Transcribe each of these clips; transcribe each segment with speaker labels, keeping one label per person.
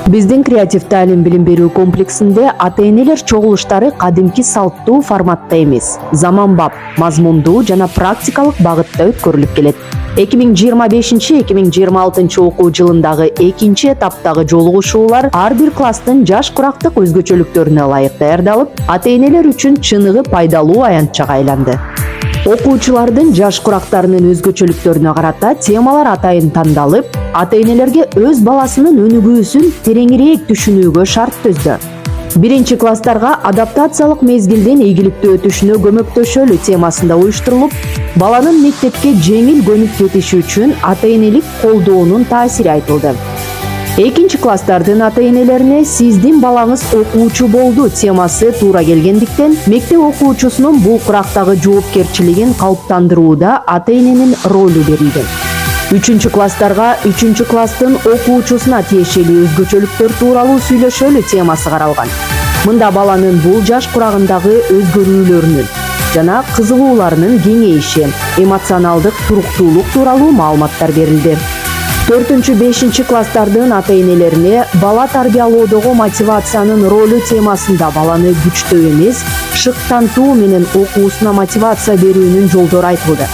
Speaker 1: Биздин креатив таалим билим берүү комплексинде ата-энелер чогулуштары кадимки салттуу форматта эмес, заманбап, мазмундуу жана практикалык багытта өткөрүлүп келет. 2025-2026 окуу жылындагы экинчи этаптагы жолугушуулар ар бир класстын жаш курактык өзгөчөлүктөрүнө ылайык даярдалып, ата-энелер үчүн чыныгы пайдалуу аянтчага айланды. Окуучулардын жаш курактарынын өзгөчөлүктөрүнө карата темалар атайын тандалып, ата-энелерге өз баласынын өнүгүүсүн тереңирээк түшүнүүгө шарт түздү. Биринчи класстарга адаптациялык мезгилдин ийгиликтүү өтүшүнө көмөктөшөлү темасында уюштурулуп, баланын мектепке жеңил көнүп кетиши үчүн ата-энелик колдоонун таасири айтылды. Экинчи класстардын ата-энелерине сиздин балаңыз окуучу болду темасы туура келгендиктен, мектеп окуучусунун бул курактагы жоопкерчилигин калыптандырууда ата-эненин ролу берилген. 3 класстарга 3 класстын окуучусуна тиешелүү өзгөчөлүктөр тууралуу сүйлөшөлү темасы каралган. Мында баланын бул жаш курагындагы өзгөрүүлөрүнүн жана кызыгууларынын кеңейиши, эмоционалдык туруктуулук тууралуу маалыматтар берилди. 4-5 класстардын ата-энелерине бала тарбиялоодогу мотивациянын ролу темасында баланы күчтөө эмес, шыктантуу менен окуусуна мотивация берүүнүн жолдору айтылды.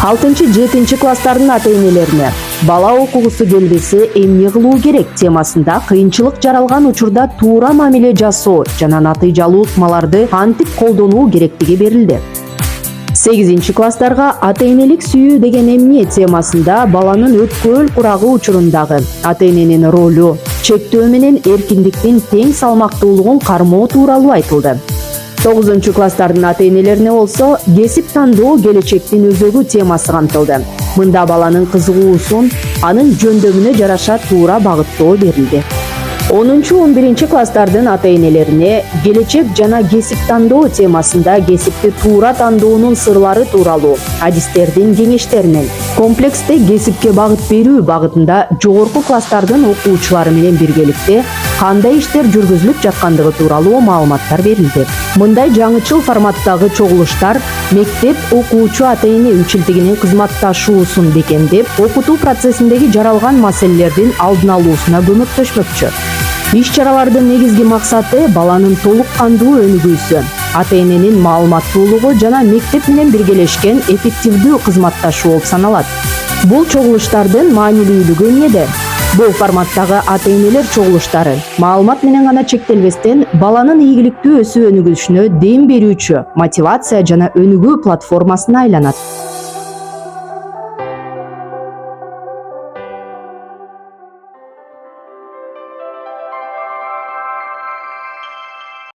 Speaker 1: 6-7 класстардын ата-энелерине бала окугусу келбесе эмне кылуу керек темасында кыйынчылык жаралган учурда туура мамиле жасоо жана натыйжалуу ыкмаларды кантип колдонуу керектиги берилди. 8 класстарга ата-энелик сүйүү деген эмне темасында баланын өткөөл курагы учурундагы ата-эненин ролу, чектөө менен эркиндиктин тең салмактуулугун кармоо тууралуу айтылды. 9 класстардын ата-энелерине болсо кесип тандоо келечектин өзөгү темасы камтылды. Мында баланын кызыгуусун анын жөндөмүнө жараша туура багыттоо берилди. 10-11 класстардын ата-энелерине келечек жана кесип тандоо темасында кесипти туура тандоонун сырлары тууралуу адистердин кеңештеринен, комплексте кесипке багыт берүү багытында жогорку класстардын окуучулары менен биргеликте кандай иштер жүргүзүлүп жаткандыгы тууралуу маалыматтар берилди. Мындай жаңычыл форматтагы чогулуштар мектеп окуучу ата-эне үчилтигинин кызматташуусун бекемдеп, окутуу процессиндеги жаралган маселелердин алдын алуусуна көмөктөшмөкчү. Иш-чаралардын негизги максаты баланын толук кандуу өнүгүүсү, ата-эненин маалыматтуулугу жана мектеп менен биргелешкен эффективдүү кызматташуу болуп саналат. Бул чогулуштардын маанилүүлүгү эмнеде? Бул форматтагы ата-энелер чогулуштары маалымат менен гана чектелбестен баланын ийгиликтүү өсүү өнүгүшүнө дем берүүчү мотивация жана өнүгүү платформасына айланат.